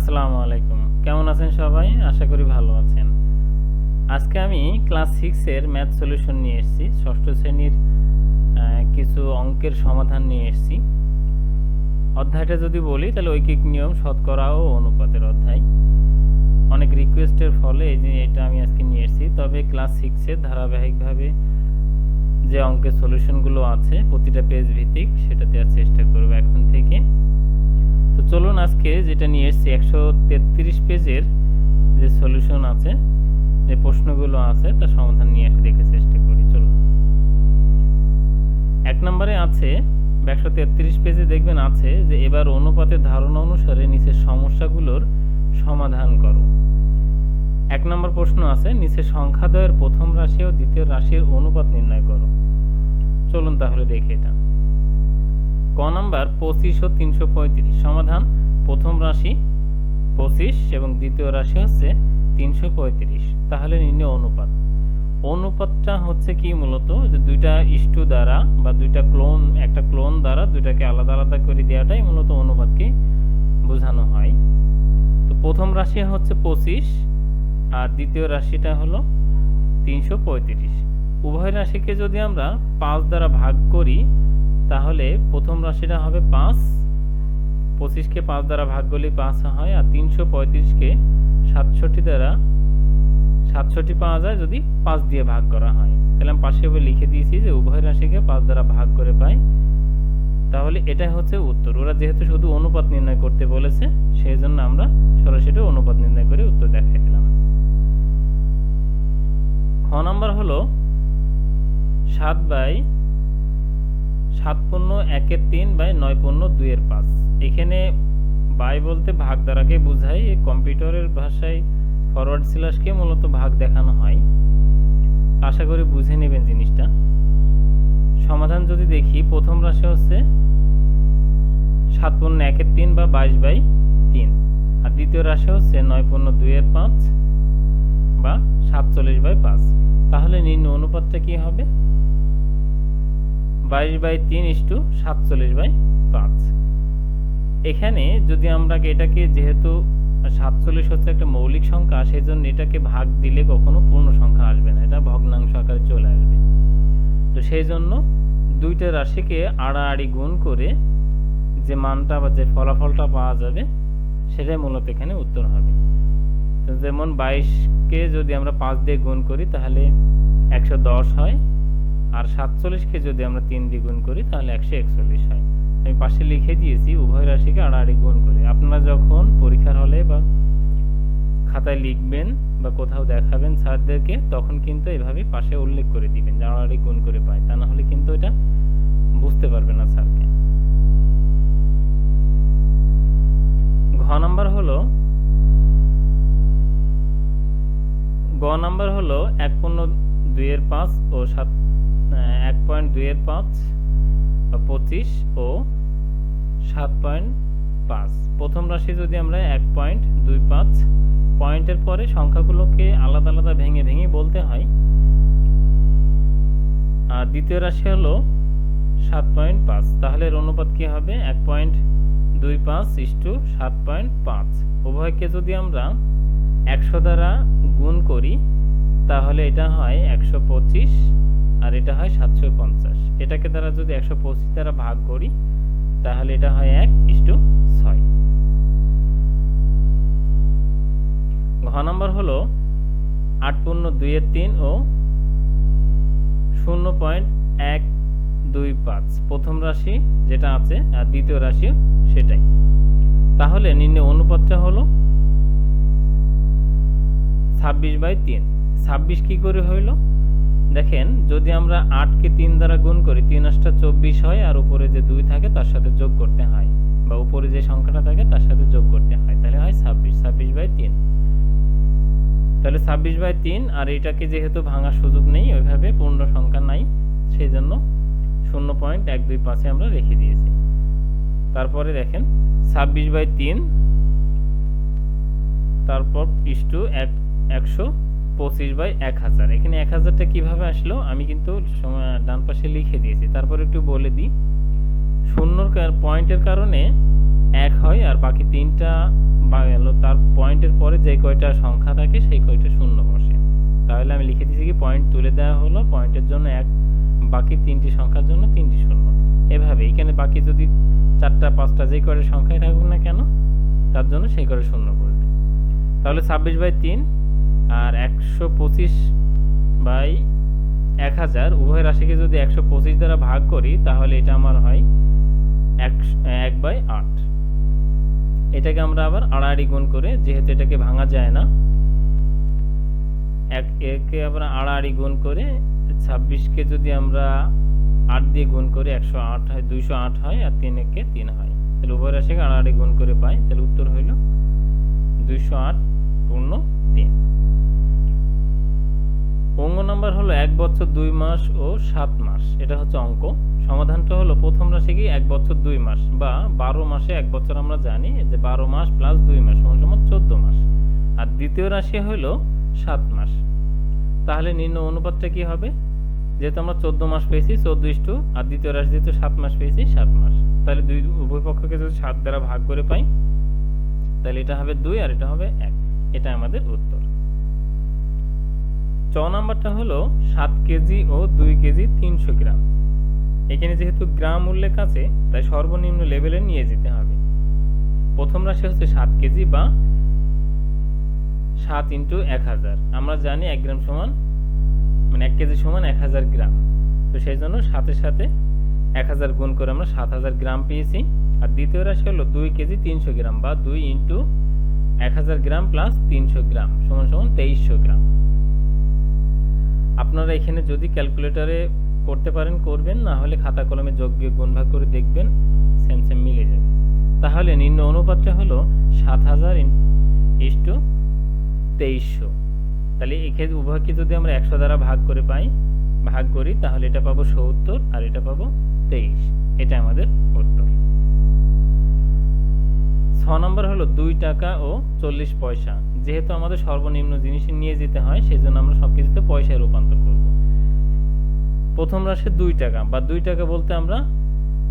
আসসালামু আলাইকুম। কেমন আছেন সবাই? আশা করি ভালো আছেন। আজকে আমি ক্লাস 6 এর ম্যাথ সলিউশন নিয়ে এসেছি। ষষ্ঠ শ্রেণীর কিছু অঙ্কের সমাধান নিয়ে এসেছি। অধ্যায়টা যদি বলি তাহলে ঐকিক নিয়ম, শতকরা ও অনুপাতের অধ্যায়। অনেক রিকোয়েস্টের ফলে এই যে এটা আমি আজকে নিয়ে এসেছি। তবে ক্লাস 6 এর ধারাবাহিকভাবে যে অঙ্কের সলিউশনগুলো আছে প্রতিটা পেজ ভিত্তিক সেটা দেওয়ার চেষ্টা করব এখন থেকে। তো চলুন আজকে যেটা নিয়ে এসেছি 133 পেজের যে সলিউশন আছে, যে প্রশ্নগুলো আছে তার সমাধান নিয়ে এসে দেখে চেষ্টা করি। চলুন। 1 নম্বরে আছে 133 পেজে দেখবেন আছে যে এবার অনুপাতের ধারণা অনুসারে নিচের সমস্যাগুলোর সমাধান করো। 1 নম্বর প্রশ্ন আছে নিচের সংখ্যাদ্বয়ের প্রথম রাশি ও দ্বিতীয় রাশির অনুপাত নির্ণয় করো। চলুন তাহলে দেখি এটা। ক নাম্বার 25 ও 335। সমাধান: প্রথম রাশি 25 এবং দ্বিতীয় রাশি হচ্ছে 335। তাহলে নির্ণয় অনুপাত। অনুপাতটা হচ্ছে কি মূলত যে দুইটা ইস্টু দ্বারা বা দুইটা ক্লোন, একটা ক্লোন দ্বারা দুইটাকে আলাদা আলাদা করে দেওয়াটাই মূলত অনুপাতকে বোঝানো হয়। তো প্রথম রাশি হচ্ছে 25 আর দ্বিতীয় রাশিটা হলো 335। উভয় রাশিকে যদি আমরা 5 দ্বারা ভাগ করি তাহলে প্রথম রাশিটা হবে 5, 25কে 5 দ্বারা ভাগ করলে 5 হয়, আর 335কে 67 দ্বারা 67 পাওয়া যায় যদি 5 দিয়ে ভাগ করা হয়। তাহলে আমি পাশে লিখে দিয়েছি যে উভয় রাশিকে 5 দ্বারা ভাগ করে পাই। তাহলে এটাই হচ্ছে উত্তর। ওরা যেহেতু শুধু অনুপাত নির্ণয় করতে বলেছে সেই জন্য আমরা সরাসরি অনুপাত নির্ণয় করে উত্তর দেখাই দিলাম। খ নাম্বার হলো 7/7×1=3/9×2=5। এখানে বাই বলতে ভাগ দ্বারাকে বোঝায়। এই কম্পিউটারের ভাষায় ফরওয়ার্ড স্ল্যাশকে মূলত ভাগ দেখানো হয়। আশা করি বুঝে নেবেন জিনিসটা। সমাধান যদি দেখি, প্রথম রাশি হচ্ছে 7×1=3 বা 22/3, আর দ্বিতীয় রাশি হচ্ছে 9×2=5 বা 47/5। তাহলে নিম্ন অনুপাতটা কি হবে? 22/3:47/5। এখানে যদি আমরা এটাকে, যেহেতু 47 হচ্ছে একটা মৌলিক সংখ্যা, সেই জন্য এটাকে ভাগ দিলে কখনো পূর্ণ সংখ্যা আসবে না, এটা ভগ্নাংশ আকারে চলে আসবে। তো সেই জন্য দুইটা রাশিকে আড়াআড়ি গুণ করে যে মানটা বা যে ফলাফলটা পাওয়া যাবে সেটাই মূলত এখানে উত্তর হবে। তো যেমন 22কে যদি আমরা 5 দিয়ে গুণ করি তাহলে 110 হয়, আর 47কে যদি আমরা 3 দিয়ে গুণ করি তাহলে 141 হয়। আমি পাশে লিখে দিয়েছি উভয় রাশিকে আড়াআড়ি গুণ করে। আপনারা যখন পরীক্ষার হলে বা খাতায় লিখবেন বা কোথাও দেখাবেন স্যারদেরকে, তখন কিন্তু এভাবে পাশে উল্লেখ করে দিবেন যে আড়াআড়ি গুণ করে পায়, তা না হলে কিন্তু এটা বুঝতে পারবে না স্যারকে। ঘ নাম্বার হলো 1/2/5 ও 1.2/5 বা 25 ও 7.5। প্রথম রাশি যদি আমরা 1.25, পয়েন্টের পরে সংখ্যাগুলোকে আলাদা আলাদা ভেঙে ভেঙে বলতে হয়। আর দ্বিতীয় রাশি হলো 7.5। তাহলে এর অনুপাত কি হবে? 1.25:7.5। উভয়কে যদি আমরা 100 দ্বারা গুণ করি তাহলে এটা হয় 125 আর এটা হয় 750। এটাকে দ্বারা যদি 125 দ্বারা ভাগ করি তাহলে এটা হয় 1:6। ঘ নাম্বার হলো 8×2=3 ও 0.125। প্রথম রাশি যেটা আছে আর দ্বিতীয় রাশি সেটাই। তাহলে নির্ণয় অনুপাতটা হলো 26/3। 26 কি করে হইল? দেখেন, যদি আমরা 8কে 3 দ্বারা গুণ করি 3×8=24 হয়, আর উপরে যে 2 থাকে তার সাথে যোগ করতে হয়, বা উপরে যে সংখ্যাটা থাকে তার সাথে যোগ করতে হয়, তাহলে হয় 26/3। তাহলে 26/3, আর এটাকে যেহেতু ভাঙার সুযোগ নেই, ওইভাবে পূর্ণ সংখ্যা নাই, সেই জন্য 0.125 আমরা রেখে দিয়েছি। তারপরে দেখেন 26/3 তারপর ইস্টু 125/1000। এখানে 1000টা কিভাবে আসলো আমি কিন্তু ডান পাশে লিখে দিয়েছি। তারপর একটু বলে দিই, শূন্যর পয়েন্টের কারণে 1 হয় আর বাকি 3টা তার পয়েন্টের পরে যে কয়টা সংখ্যা থাকে সেই কয়টা শূন্য বসে। তাহলে আমি লিখে দিয়েছি কি পয়েন্ট তুলে দেওয়া হলো, পয়েন্টের জন্য 1, বাকি 3টি সংখ্যার জন্য 3টি শূন্য। এভাবে এখানে বাকি যদি 4টা 5টা যে কয়টা সংখ্যাই থাকুক না কেন তার জন্য সেই কয়টা শূন্য বসবে। তাহলে 26/3 আর 125/1000 উভয় রাশিকে যদি 125 দ্বারা ভাগ করি তাহলে এটা আমার হয় 1/8। এটাকে আমরা আবার আড়াআড়ি গুণ করে, যেহেতু এটাকে ভাঙা যায় না, একে আমরা আড়াআড়ি গুণ করে 26কে যদি আমরা 8 দিয়ে গুণ করি 108 হয়, 208 হয়, আর 3 একে 3 হয়। তাহলে উভয় রাশিকে আড়াআড়ি গুণ করে পাই। তাহলে উত্তর হইল 208 পূর্ণ 3। অঙ্ক নাম্বার হলো 1 বছর 2 মাস ও 7 মাস। এটা হচ্ছে অঙ্ক। সমাধানটা হলো প্রথম রাশি কি 1 বছর 2 মাস বা 12 মাসে 1 বছর, আমরা জানি যে 12 মাস প্লাস 2 মাস সমান 14 মাস। আর দ্বিতীয় রাশি হলো 7 মাস। তাহলে নির্ণয় অনুপাতটা কি হবে? যেহেতু আমরা 14 মাস পেয়েছি 14 আর দ্বিতীয় রাশি যেহেতু 7 মাস পেয়েছি 7 মাস, তাহলে উভয় পক্ষকে যদি 7 দ্বারা ভাগ করে পাই তাহলে এটা হবে 2 আর এটা হবে 1। এটা আমাদের উত্তর। চ নাম্বারটা হলো 7 কেজি ও 2 কেজি 300 গ্রাম। এখানে যেহেতু গ্রাম উল্লেখ আছে তাই সর্বনিম্ন লেভেলে নিয়ে যেতে হবে। প্রথম রাশি হচ্ছে 7 কেজি বা 7 × 1000। আমরা জানি 1 গ্রাম সমান, মানে 1 কেজি সমান 1000 গ্রাম। তো সেই জন্য সাথে সাথে 1000 গুণ করে আমরা 7000 গ্রাম পেয়েছি। আর দ্বিতীয় রাশি হলো 2 কেজি 300 গ্রাম বা 2 × 1000 গ্রাম প্লাস 300 গ্রাম সমান 2300 গ্রাম। আপনারা এখানে যদি ক্যালকুলেটরে করতে পারেন করবেন, না হলে খাতা কলমে যোগ বিয়োগ গুণ ভাগ করে দেখবেন সেম সেম মিলে যাবে। তাহলে নির্ণয় অনুপাতটা হলো 7000 × 2300। তাহলে এক্ষেত্রে উভয়কে যদি আমরা 100 দ্বারা ভাগ করি তাহলে এটা পাবো 70 আর এটা পাবো 23। এটা আমাদের উত্তর। 6 নম্বর হলো 2 টাকা ও 40 পয়সা। যেহেতু আমাদের সর্বনিম্ন জিনিস নিয়ে যেতে হয় সেজন্য আমরা সবকিছুতে পয়সায় রূপান্তর করব। প্রথম রাশি 2 টাকা বা 2 টাকা বলতে আমরা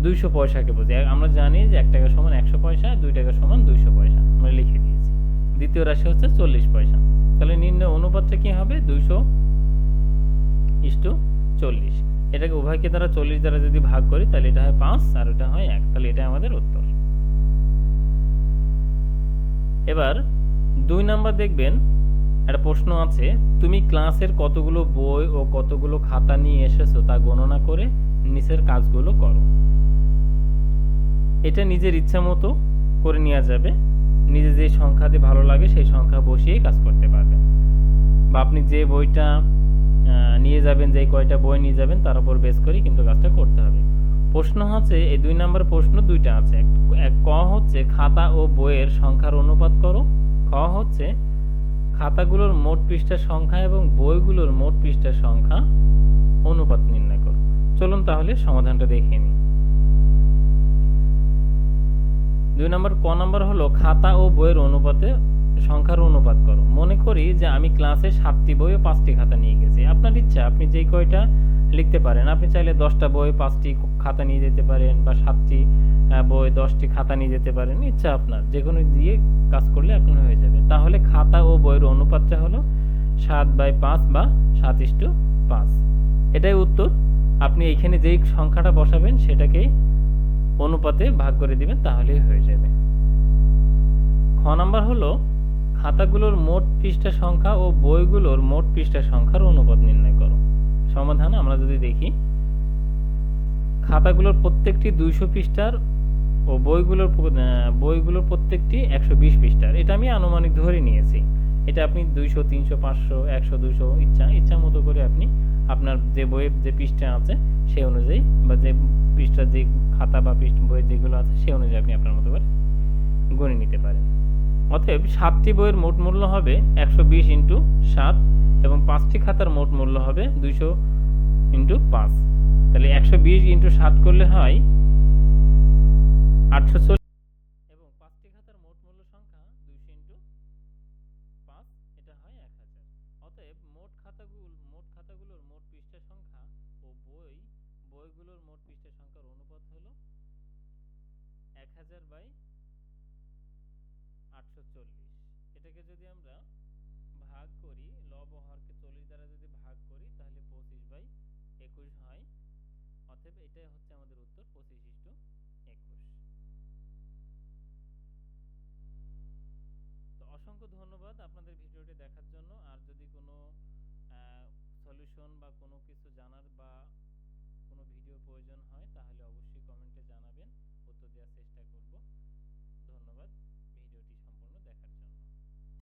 200 পয়সাকে বুঝি। আমরা জানি যে 1 টাকা সমান 100 পয়সা, 2 টাকা সমান 200 পয়সা, আমরা লিখে দিয়েছি। দ্বিতীয় রাশি হচ্ছে 40 পয়সা। তাহলে নির্ণয় অনুপাতটা কি হবে? 200:40। এটাকে উভয়কে দ্বারা 40 দ্বারা যদি ভাগ করি তাহলে এটা হয় 5 আর এটা হয় 1। তাহলে এটা আমাদের উত্তর। এবার 2 নাম্বার দেখবেন, একটা প্রশ্ন আছে, তুমি ক্লাসের কতগুলো বই ও কতগুলো খাতা নিয়ে এসেছো তা গণনা করে নিচের কাজগুলো করো। এটা নিজের ইচ্ছা মতো করে নেওয়া যাবে। নিজে যে সংখ্যাতে ভালো লাগে সেই সংখ্যা বসিয়েই কাজ করতে পারবেন, বা আপনি যে বইটা নিয়ে যাবেন, যে কয়টা বই নিয়ে যাবেন তার উপর বেস করে কিন্তু কাজটা করতে হবে। প্রশ্ন হচ্ছে এই 2 নাম্বার প্রশ্ন দুইটা আছে। ক হচ্ছে খাতা ও বইয়ের সংখ্যার অনুপাত করো। খ হচ্ছে খাতাগুলোর মোট পৃষ্ঠার সংখ্যা এবং বইগুলোর মোট পৃষ্ঠার সংখ্যা অনুপাত নির্ণয় করো। চলুন তাহলে সমাধানটা দেখে নিই। 2 নাম্বার ক নাম্বার হলো খাতা ও বইয়ের সংখ্যার অনুপাত করো। মনে করি যে আমি ক্লাসে 7টি বই ও 5টি খাতা নিয়ে গেছি। আপনার ইচ্ছা, আপনি যেই কয়টা লিখতে পারেন। আপনি চাইলে 10টা বই 5টি খাতা নিয়ে যেতে পারেন, বা 7টি বই 10টি খাতা নিয়ে যেতে পারেন। ইচ্ছা আপনার, যে কোনো দিয়ে কাজ করলে আপনার হয়ে যাবে। তাহলে খাতা ও বইয়ের অনুপাতটা হলো 7/5 বা 7:5। এটাই উত্তর। আপনি এখানে যেই সংখ্যাটা বসাবেন সেটাকেই অনুপাতে ভাগ করে দিবেন, তাহলেই হয়ে যাবে। খ নাম্বার হলো খাতাগুলোর মোট পৃষ্ঠা সংখ্যা ও বইগুলোর মোট পৃষ্ঠা সংখ্যার অনুপাত নির্ণয় করো। সমাধান আমরা যদি দেখি, খাতাগুলোর প্রত্যেকটি 200 পৃষ্ঠার ও বইগুলোর প্রত্যেকটি 120 পৃষ্ঠার। এটা আমি আনুমানিক ধরে নিয়েছি। এটা আপনি 200, 300, 500, 100, 200 ইচ্ছা মতো করে আপনি আপনার যে বইয়ের যে পৃষ্ঠা আছে সেই অনুযায়ী, বা যে পৃষ্ঠার যে খাতা বা বই যেগুলো আছে সেই অনুযায়ী আপনি আপনার মতো করে গণে নিতে পারেন। অতএব 7টি বইয়ের মোট মূল্য হবে 120 × 7 এবং 5টি খাতার মোট মূল্য হবে 200 × 5। তাহলে 120 × 7 করলে হয় 840 এবং 5টি খাতার মোট মূল্য সংখ্যা 200 × 5, এটা হয় 1000। অতএব মোট খাতাগুলোর মোট পৃষ্ঠা সংখ্যা ও বইগুলোর মোট পৃষ্ঠা সংখ্যার অনুপাত হলো 1000/840। 140। এটাকে যদি আমরা ভাগ করি, লব ও হরকে 40 দ্বারা যদি ভাগ করি তাহলে 25/21 হয়। অতএব এটাই হচ্ছে আমাদের উত্তর, 25:21। তো অসংখ্য ধন্যবাদ আপনাদের ভিডিওটি দেখার জন্য। আর যদি কোনো সলিউশন বা কোনো কিছু জানার